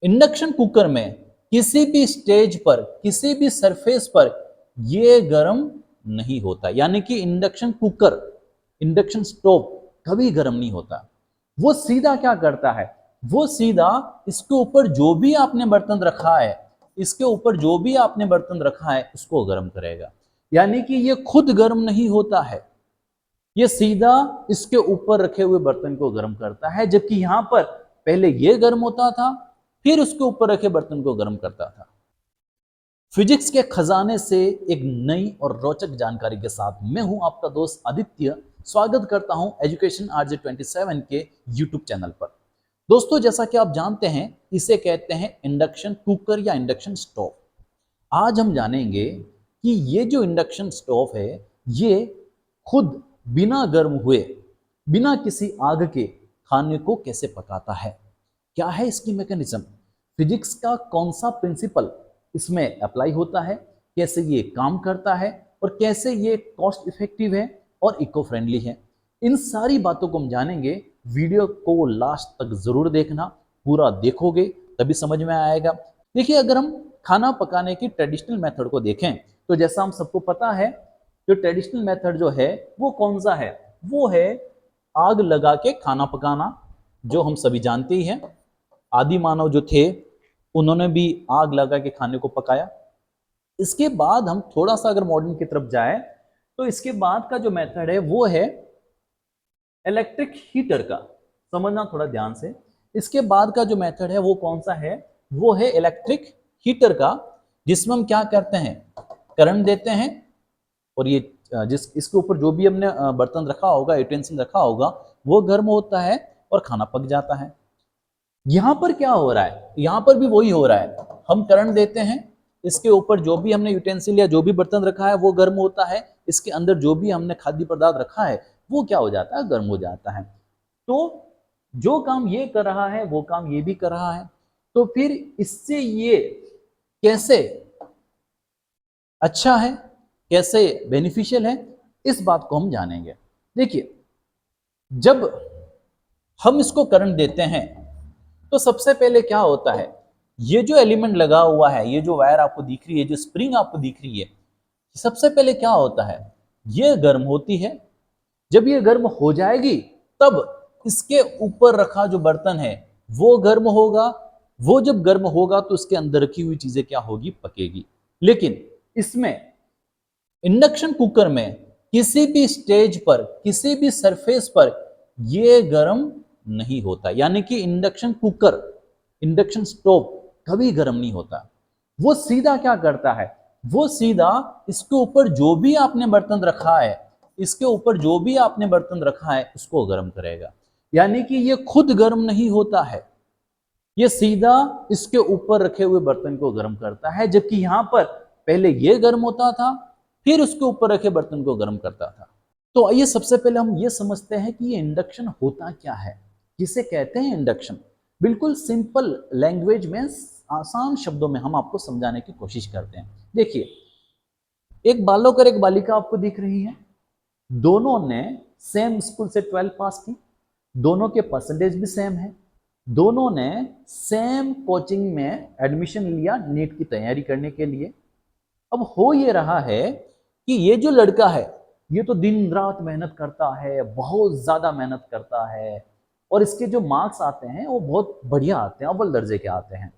Induction cooker में किसी भी स्टेज पर, किसी भी सरफेस पर ये गर्म नहीं होता। यानी कि इंडक्शन कुकर, इंडक्शन स्टोव कभी गर्म नहीं होता। वो सीधा क्या करता है, वो सीधा इसके ऊपर जो भी आपने बर्तन रखा है, इसके ऊपर जो भी आपने बर्तन रखा है उसको गर्म करेगा। यानी कि ये खुद गर्म नहीं होता है, ये सीधा इसके ऊपर रखे हुए बर्तन को गर्म करता है। जबकि यहां पर पहले ये गर्म होता था, फिर उसके ऊपर रखे बर्तन को गर्म करता था। फिजिक्स के खजाने से एक नई और रोचक जानकारी के साथ मैं हूं आपका दोस्त आदित्य। स्वागत करता हूं एजुकेशन RJ 27 के यूट्यूब चैनल पर। दोस्तों, जैसा कि आप जानते हैं, इसे कहते हैं इंडक्शन कुकर या इंडक्शन स्टोव। आज हम जानेंगे कि ये जो इंडक्शन स्टोव है, ये खुद बिना गर्म हुए, बिना किसी आग के खाने को कैसे पकाता है, क्या है इसकी मैकेनिज्म, फिजिक्स का कौन सा प्रिंसिपल इसमें अप्लाई होता है, कैसे ये काम करता है और कैसे ये कॉस्ट इफेक्टिव है और इको फ्रेंडली है। इन सारी बातों को हम जानेंगे। वीडियो को लास्ट तक जरूर देखना, पूरा देखोगे तभी समझ में आएगा। देखिए, अगर हम खाना पकाने की ट्रेडिशनल मेथड को देखें तो जैसा हम सबको पता है, जो ट्रेडिशनल मेथड जो है वो कौन सा है, वो है आग लगा के खाना पकाना, जो हम सभी जानते ही हैं। आदि मानव जो थे उन्होंने भी आग लगा के खाने को पकाया। इसके बाद हम थोड़ा सा अगर मॉडर्न की तरफ जाए तो इसके बाद का जो मेथड है वो है इलेक्ट्रिक हीटर का। समझना थोड़ा ध्यान से, इसके बाद का जो मेथड है वो कौन सा है, वो है इलेक्ट्रिक हीटर का, जिसमें हम क्या करते हैं, करंट देते हैं और ये जिस इसके ऊपर जो भी हमने बर्तन रखा होगा, यूटेंसिल रखा होगा, वो गर्म होता है और खाना पक जाता है। यहां पर क्या हो रहा है, यहां पर भी वही हो रहा है। हम करंट देते हैं, इसके ऊपर जो भी हमने यूटेंसिल या जो भी बर्तन रखा है वो गर्म होता है, इसके अंदर जो भी हमने खाद्य पदार्थ रखा है वो क्या हो जाता है, गर्म हो जाता है। तो जो काम ये कर रहा है वो काम ये भी कर रहा है। तो फिर इससे ये कैसे अच्छा है, कैसे बेनिफिशियल है, इस बात को हम जानेंगे। देखिए, जब हम इसको करंट देते हैं तो सबसे पहले क्या होता है, ये जो एलिमेंट लगा हुआ है, ये जो वायर आपको दिख रही है, जो स्प्रिंग आपको दिख रही है, सबसे पहले क्या होता है, ये गर्म होती है। जब ये गर्म हो जाएगी तब इसके ऊपर रखा जो बर्तन है वो गर्म होगा। वो जब गर्म होगा तो उसके अंदर रखी हुई चीजें क्या होगी, पकेगी। लेकिन इसमें इंडक्शन कुकर में किसी भी स्टेज पर, किसी भी सरफेस पर यह गर्म नहीं होता। यानी कि इंडक्शन कुकर, इंडक्शन स्टोव कभी गर्म नहीं होता। वो सीधा क्या करता है, वो सीधा इसके ऊपर जो भी आपने बर्तन रखा है, इसके ऊपर जो भी आपने बर्तन रखा है उसको गर्म करेगा। यानी कि ये खुद गर्म नहीं होता है, ये सीधा इसके ऊपर रखे हुए बर्तन को गर्म करता है। जबकि यहां पर पहले ये गर्म होता था, फिर उसके ऊपर रखे बर्तन को गर्म करता था। तो आइए सबसे पहले हम ये समझते हैं कि ये इंडक्शन होता क्या है, किसे कहते हैं इंडक्शन। बिल्कुल सिंपल लैंग्वेज में, आसान शब्दों में हम आपको समझाने की कोशिश करते हैं। देखिए, एक बालक और एक बालिका आपको दिख रही है, दोनों ने सेम स्कूल से 12 पास की, दोनों के परसेंटेज भी सेम है, दोनों ने सेम कोचिंग में एडमिशन लिया नीट की तैयारी करने के लिए। अब हो ये रहा है कि ये जो लड़का है ये तो दिन रात मेहनत करता है, बहुत ज्यादा मेहनत करता है, और इसके जो मार्क्स आते हैं वो बहुत बढ़िया आते हैं, अव्वल दर्जे के आते हैं।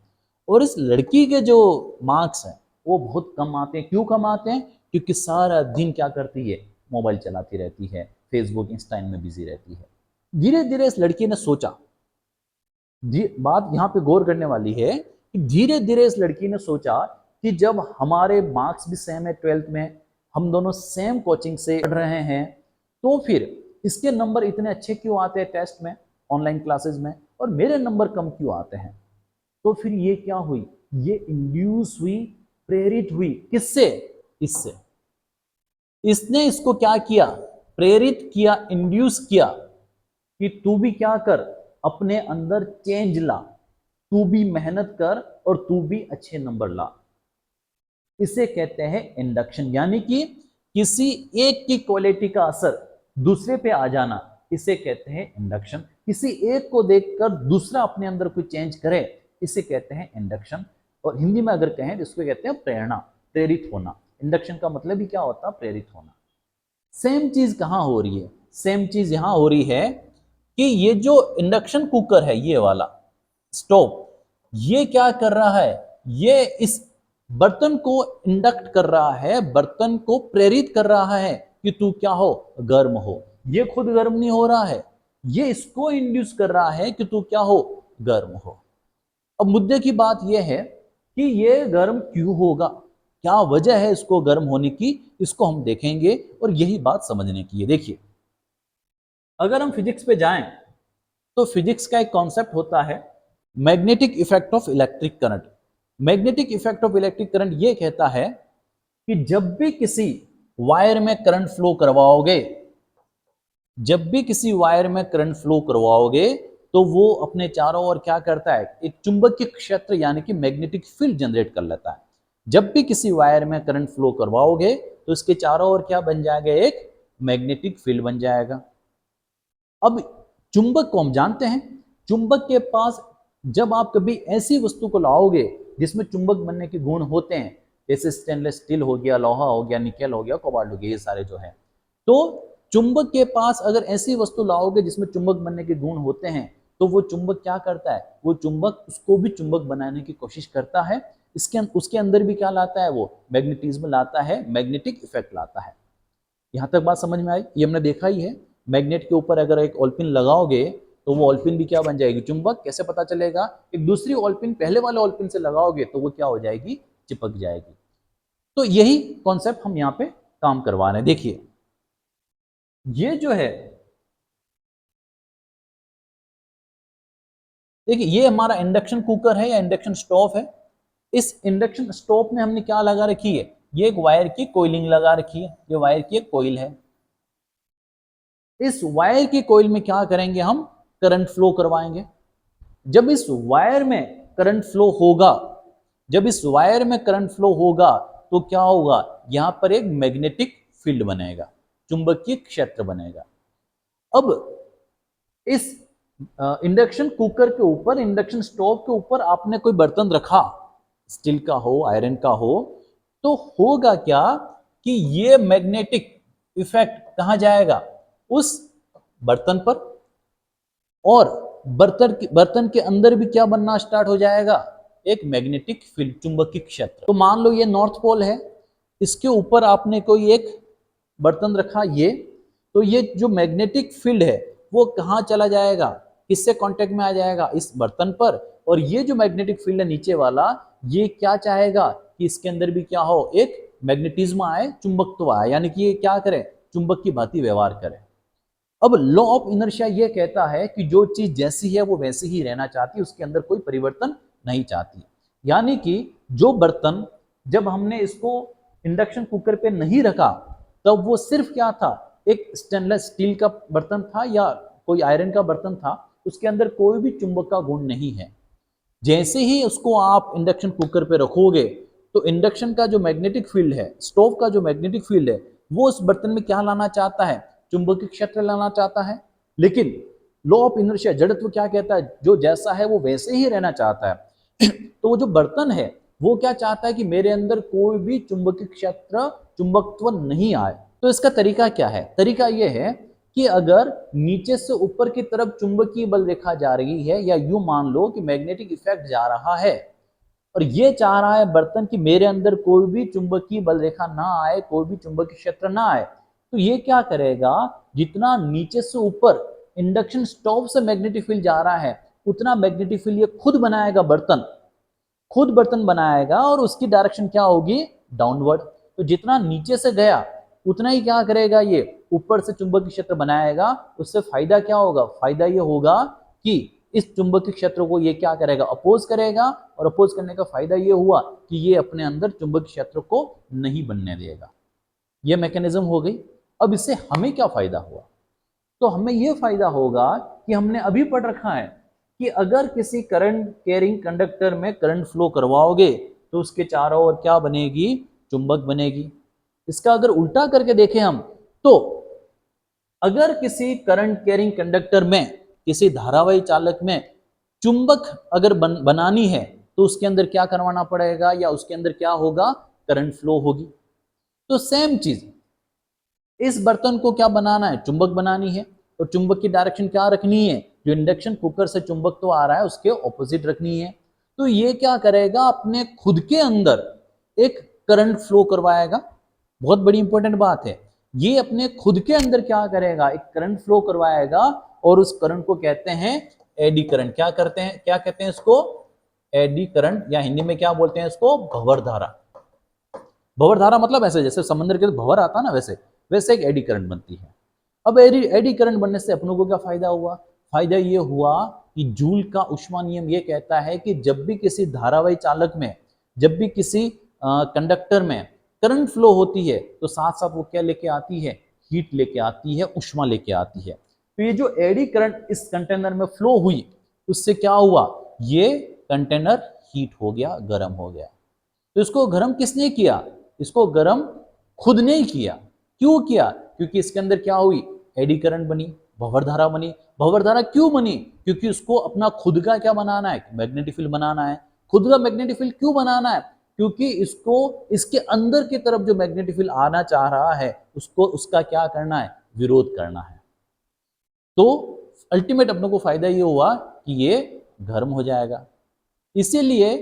और इस लड़की के जो मार्क्स हैं वो बहुत कम आते हैं। क्यों कम आते हैं, क्योंकि सारा दिन क्या करती है, मोबाइल चलाती रहती है, फेसबुक इंस्टा में बिजी रहती है। धीरे धीरे इस लड़की ने सोचा, बात यहाँ पे गौर करने वाली है कि धीरे धीरे इस लड़की ने सोचा कि जब हमारे मार्क्स भी सेम है 12th में, हम दोनों सेम कोचिंग से पढ़ रहे हैं, तो फिर इसके नंबर इतने अच्छे क्यों आते हैं टेस्ट में, ऑनलाइन क्लासेस में, और मेरे नंबर कम क्यों आते हैं। तो फिर ये क्या हुई, ये इंड्यूस हुई, प्रेरित हुई, किससे, इससे। इसने इसको क्या किया, प्रेरित किया, इंड्यूस किया कि तू भी क्या कर, अपने अंदर चेंज ला, तू भी मेहनत कर और तू भी अच्छे नंबर ला। इसे कहते हैं इंडक्शन। यानी कि किसी एक की क्वालिटी का असर दूसरे पे आ जाना, इसे कहते हैं इंडक्शन। किसी एक को देखकर दूसरा अपने अंदर कोई चेंज करे, इसे कहते हैं इंडक्शन। और हिंदी में अगर कहें तो इसको कहते हैं प्रेरणा, प्रेरित होना। इंडक्शन का मतलब ही क्या होता है? प्रेरित होना। सेम चीज कहाँ हो रही है? सेम चीज यहां हो रही है कि ये जो इंडक्शन कुकर है, ये वाला स्टोव, ये क्या कर रहा है? ये इस बर्तन को इंडक्ट कर रहा है, बर्तन को प्रेरित कर रहा है कि तू क्या हो? गर्म हो। ये खुद गर्म नहीं हो रहा है, ये इसको इंड्यूस कर रहा है कि तू क्या हो? गर्म हो। अब मुद्दे की बात यह है कि ये गर्म क्यों होगा, क्या वजह है इसको गर्म होने की, इसको हम देखेंगे और यही बात समझने की है। देखिए, अगर हम फिजिक्स पे जाएं तो फिजिक्स का एक कॉन्सेप्ट होता है magnetic effect of electric current. Magnetic effect of electric current ये कहता है कि जब भी किसी वायर में करंट फ्लो करवाओगे, जब भी किसी वायर में करंट फ्लो करवाओगे तो वो अपने चारों ओर क्या करता है? एक चुंबकीय क्षेत्र यानी कि मैग्नेटिक फील्ड जनरेट कर लेता है। जब भी किसी वायर में करंट फ्लो करवाओगे तो इसके चारों ओर क्या बन जाएगा? एक मैग्नेटिक फील्ड बन जाएगा। अब चुंबक को हम जानते हैं, चुंबक के पास जब आप कभी ऐसी वस्तु को लाओगे जिसमें चुंबक बनने के गुण होते हैं, जैसे स्टेनलेस स्टील हो गया, लोहा हो गया, निकेल हो गया, कोबाल्ट हो गया, ये सारे जो है, तो चुंबक के पास अगर ऐसी वस्तु लाओगे जिसमें चुंबक बनने के गुण होते हैं तो वो चुंबक क्या करता है? वो चुंबक उसको भी चुंबक बनाने की कोशिश करता है। उसके अंदर भी क्या लाता है? वो मैग्नेटिज्म लाता है, मैग्नेटिक इफेक्ट लाता है। यहां तक बात समझ में आई? ये हमने देखा ही है, मैग्नेट के ऊपर अगर एक ऑलपिन लगाओगे तो वो ऑलपिन भी क्या बन जाएगी? चुंबक। कैसे पता चलेगा? एक दूसरी ऑलपिन पहले वाले ऑलपिन से लगाओगे तो वो क्या हो जाएगी? चिपक जाएगी। तो यही कॉन्सेप्ट हम यहाँ पे काम करवा रहे हैं। देखिए, ये जो है, देखिए ये हमारा इंडक्शन कुकर है या इंडक्शन स्टोव है। इस इंडक्शन स्टोव में हमने क्या लगा रखी है? ये एक वायर की कोइलिंग लगा रखी है, ये वायर की एक कोइल है। इस वायर की कोइल में क्या करेंगे? हम करंट फ्लो करवाएंगे। जब इस वायर में करंट फ्लो होगा, जब इस वायर में करंट फ्लो होगा तो क्या होगा? यहां पर एक मैग्नेटिक फील्ड बनेगा, चुंबकीय क्षेत्र बनेगा। अब इस इंडक्शन कुकर के ऊपर, इंडक्शन स्टोव के ऊपर आपने कोई बर्तन रखा, स्टील का हो, आयरन का हो, तो होगा क्या कि ये मैग्नेटिक इफेक्ट कहां जाएगा? उस बर्तन पर, और बर्तन के अंदर भी क्या बनना स्टार्ट हो जाएगा? एक मैग्नेटिक फील्ड, चुंबकीय क्षेत्र। तो मान लो ये नॉर्थ पोल है, इसके ऊपर आपने कोई एक बर्तन रखा, ये तो ये जो मैग्नेटिक फील्ड है वो कहाँ चला जाएगा? किससे कांटेक्ट में आ जाएगा? इस बर्तन पर। और ये जो मैग्नेटिक फील्ड है नीचे वाला, ये क्या चाहेगा कि इसके अंदर भी क्या हो? एक मैग्नेटिज्म आए, चुंबकत्व आए, यानी कि ये क्या करे? चुंबक की भांति व्यवहार करे। अब लॉ ऑफ इनर्शिया ये कहता है कि जो चीज जैसी है वो वैसी ही रहना चाहती है, उसके अंदर कोई परिवर्तन नहीं चाहती। यानी कि जो बर्तन, जब हमने इसको इंडक्शन कुकर पे नहीं रखा तब वो सिर्फ क्या था? एक स्टेनलेस स्टील का बर्तन था या कोई आयरन का बर्तन था, उसके अंदर कोई भी चुंबक का गुण नहीं है। जैसे ही उसको आप इंडक्शन कुकर पे रखोगे तो इंडक्शन का जो मैग्नेटिक फील्ड है, स्टोव का जो मैग्नेटिक फील्ड है, वो उस बर्तन में क्या लाना चाहता है? चुंबकीय क्षेत्र लाना चाहता है। लेकिन लॉ ऑफ इनर्शिया, जड़त्व क्या कहता है? जो जैसा है वो वैसे ही रहना चाहता है। तो वो जो बर्तन है वो क्या चाहता है कि मेरे अंदर कोई भी चुंबकीय क्षेत्र, चुंबकत्व नहीं आए। तो इसका तरीका क्या है? तरीका यह है कि अगर नीचे से ऊपर की तरफ चुंबकीय बल रेखा जा रही है, या यूं मान लो कि मैग्नेटिक इफेक्ट जा रहा है, और ये चाह रहा है बर्तन कि मेरे अंदर कोई भी चुंबकीय बल रेखा ना आए, कोई भी चुंबकीय क्षेत्र ना आए, तो ये क्या करेगा? जितना नीचे से ऊपर इंडक्शन स्टोव से मैग्नेटिक फील्ड जा रहा है, उतना मैग्नेटिक फील्ड ये खुद बनाएगा, बर्तन खुद बर्तन बनाएगा, और उसकी डायरेक्शन क्या होगी? डाउनवर्ड। तो जितना नीचे से गया उतना ही क्या करेगा? ये ऊपर से चुंबकीय क्षेत्र बनाएगा। उससे फायदा क्या होगा? फायदा ये होगा कि इस चुंबकीय क्षेत्र को ये क्या करेगा? अपोज करेगा, और अपोज करने का फायदा ये हुआ कि ये अपने अंदर चुंबकीय क्षेत्र को नहीं बनने देगा। ये मैकेनिज्म हो गई। अब इससे हमें क्या फायदा हुआ? तो हमें यह फायदा होगा कि हमने अभी पढ़ रखा है कि अगर किसी करंट कैरिंग कंडक्टर में करंट फ्लो करवाओगे तो उसके चारों ओर क्या बनेगी? चुंबक बनेगी। इसका अगर उल्टा करके देखें हम, तो अगर किसी करंट कैरिंग कंडक्टर में, किसी धारावाही चालक में चुंबक अगर बनानी है तो उसके अंदर क्या करवाना पड़ेगा, या उसके अंदर क्या होगा, करंट फ्लो होगी। तो सेम चीज, इस बर्तन को क्या बनाना है, चुंबक बनानी है, और चुंबक की डायरेक्शन क्या रखनी है, जो इंडक्शन कुकर से चुंबक तो आ रहा है उसके ऑपोजिट रखनी है। तो ये क्या करेगा, अपने खुद के अंदर एक करंट फ्लो करवाएगा। बहुत बड़ी इंपॉर्टेंट बात है, ये अपने खुद के अंदर क्या करेगा, एक करंट फ्लो करवाएगा, और उस करंट को कहते हैं एडी करंट। क्या करते हैं, क्या कहते हैं इसको, एडी करंट, या हिंदी में क्या बोलते हैं इसको, भंवर धारा। भंवर धारा मतलब ऐसे जैसे समंदर के भंवर आता है ना, वैसे वैसे एक एडी करंट बनती है। अब एडी करंट बनने से अपनों को क्या फायदा हुआ, फायदा ये हुआ कि जूल का ऊष्मा नियम ये कहता है कि जब भी किसी धारावाही चालक में, जब भी किसी कंडक्टर में करंट फ्लो होती है, तो साथ साथ वो क्या लेके आती है, हीट लेके आती है, ऊष्मा लेके आती है। तो ये जो एडी करंट इस कंटेनर में फ्लो हुई, उससे क्या हुआ, ये कंटेनर हीट हो गया, गर्म हो गया। तो इसको गर्म किसने किया, इसको गर्म खुद ने ही किया। क्यों किया, क्योंकि इसके अंदर क्या हुई, एडी करंट बनी, भंवर धारा बनी। भंवर धारा क्यों बनी, क्योंकि उसको अपना खुद का क्या बनाना है, मैग्नेटिक फील्ड बनाना है। खुद का मैग्नेटिक फील्ड क्यों बनाना है, क्योंकि इसको इसके अंदर की तरफ जो मैग्नेटिक फील्ड आना चाह रहा है, उसको उसका क्या करना है, विरोध करना है। तो अल्टीमेट अपनों को फायदा ये हुआ कि ये गर्म हो जाएगा। इसीलिए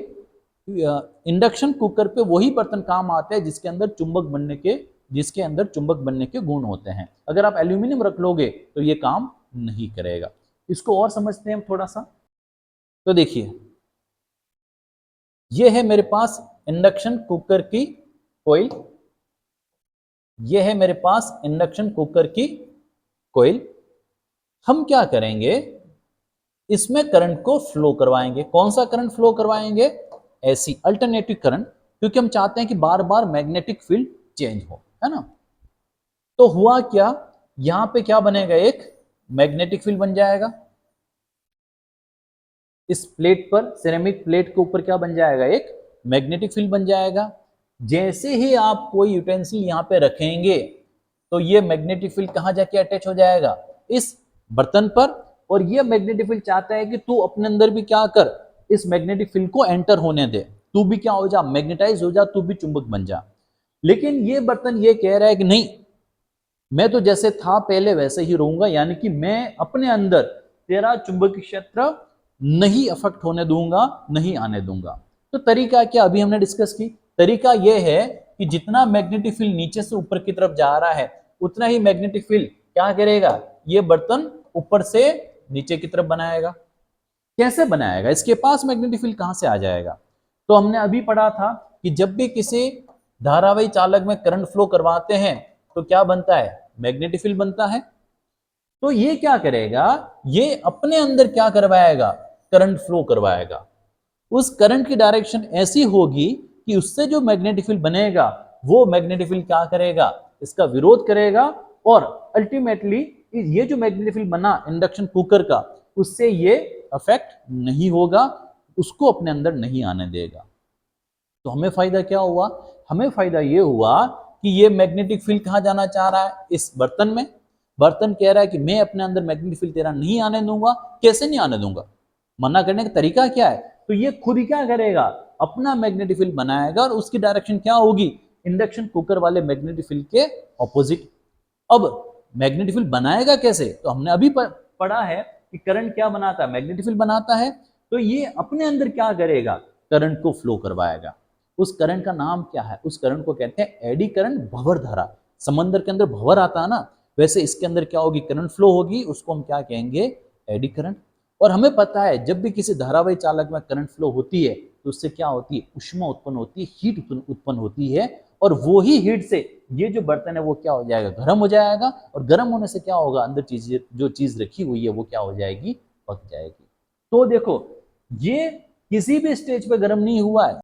इंडक्शन कुकर पे वही बर्तन काम आते हैं जिसके अंदर चुंबक बनने के गुण होते हैं। अगर आप एल्यूमिनियम रख लोगे तो ये काम नहीं करेगा। इसको और समझते हैं हम थोड़ा सा। तो देखिए, ये है मेरे पास इंडक्शन कुकर की कोयल, ये है मेरे पास इंडक्शन कुकर की कोयल। हम क्या करेंगे, इसमें करंट को फ्लो करवाएंगे। कौन सा करंट फ्लो करवाएंगे, ऐसी अल्टरनेटिव करंट, क्योंकि हम चाहते हैं कि बार बार मैग्नेटिक फील्ड चेंज हो, है ना। तो हुआ क्या, यहां पे क्या बनेगा, एक मैग्नेटिक फील्ड बन जाएगा। इस प्लेट पर, सिरेमिक प्लेट के ऊपर क्या बन जाएगा, एक मैग्नेटिक फील्ड बन जाएगा। जैसे ही आप कोई यूटेंसिल यहां पे रखेंगे, तो ये मैग्नेटिक फील्ड कहां जाके अटैच हो जाएगा, इस बर्तन पर। और ये मैग्नेटिक फील्ड चाहता है कि तू अपने अंदर भी क्या कर, इस मैग्नेटिक फील्ड को एंटर होने दे, तू भी क्या हो जा, मैग्नेटाइज हो जा, तू भी चुंबक बन जा। लेकिन ये बर्तन ये कह रहा है कि नहीं, मैं तो जैसे था पहले वैसे ही रहूंगा, यानी कि मैं अपने अंदर तेरा चुंबकीय क्षेत्र नहीं अफेक्ट होने दूंगा, नहीं आने दूंगा। तो तरीका क्या, अभी हमने डिस्कस की। तरीका यह है कि जितना मैग्नेटिक फील्ड नीचे से ऊपर की तरफ जा रहा है, उतना ही मैग्नेटिक फील्ड क्या करेगा, ये बर्तन ऊपर से नीचे की तरफ बनाएगा। कैसे बनाएगा, इसके पास मैग्नेटिक फील्ड कहां से आ जाएगा। तो हमने अभी पढ़ा था कि जब भी किसी धारावाही चालक में करंट फ्लो करवाते हैं, तो क्या बनता है, मैग्नेटिक फील्ड बनता है। तो ये क्या करेगा, ये अपने अंदर क्या करवाएगा, करंट फ्लो करवाएगा। उस करंट की डायरेक्शन ऐसी होगी कि उससे जो मैग्नेटिक फील्ड बनेगा, वो मैग्नेटिक फील्ड क्या करेगा, इसका विरोध करेगा, और अल्टीमेटली ये जो मैग्नेटिक फील्ड बना इंडक्शन कुकर का, उससे ये अफेक्ट नहीं होगा, उसको अपने अंदर नहीं आने देगा। तो हमें फायदा क्या हुआ, हमें फायदा ये हुआ कि ये मैग्नेटिक फील्ड कहां जाना चाह रहा है, इस बर्तन में। बर्तन कह रहा है कि मैं अपने अंदर मैग्नेटिक फील्ड तेरा नहीं आने दूंगा। कैसे नहीं आने दूंगा, मना करने का तरीका क्या है, तो ये खुद ही क्या करेगा, अपना मैग्नेटिक फील्ड बनाएगा, और उसकी डायरेक्शन क्या होगी, इंडक्शन कुकर वाले मैग्नेटिक फील्ड के ऑपोजिट। अब मैग्नेटिक फील्ड बनाएगा कैसे, तो हमने अभी पढ़ा है कि करंट क्या बनाता है, मैग्नेटिक फील्ड बनाता है। तो ये अपने अंदर क्या करेगा, करंट को फ्लो करवाएगा। उस करंट का नाम क्या है, उस करंट को कहते हैं एडी करंट, भंवर धारा। समंदर के अंदर भंवर आता है ना, वैसे इसके अंदर क्या होगी, करंट फ्लो होगी, उसको हम क्या कहेंगे, एडी करंट। और हमें पता है जब भी किसी धारावाही चालक में करंट फ्लो होती है, तो उससे क्या होती है, ऊष्मा उत्पन्न होती है, हीट उत्पन्न होती है। और वो ही हीट से ये जो बर्तन है वो क्या हो जाएगा, गर्म हो जाएगा। और गर्म होने से क्या होगा, अंदर चीज, जो चीज रखी हुई है वो क्या हो जाएगी, पक जाएगी। तो देखो, ये किसी भी स्टेज पे गर्म नहीं हुआ है,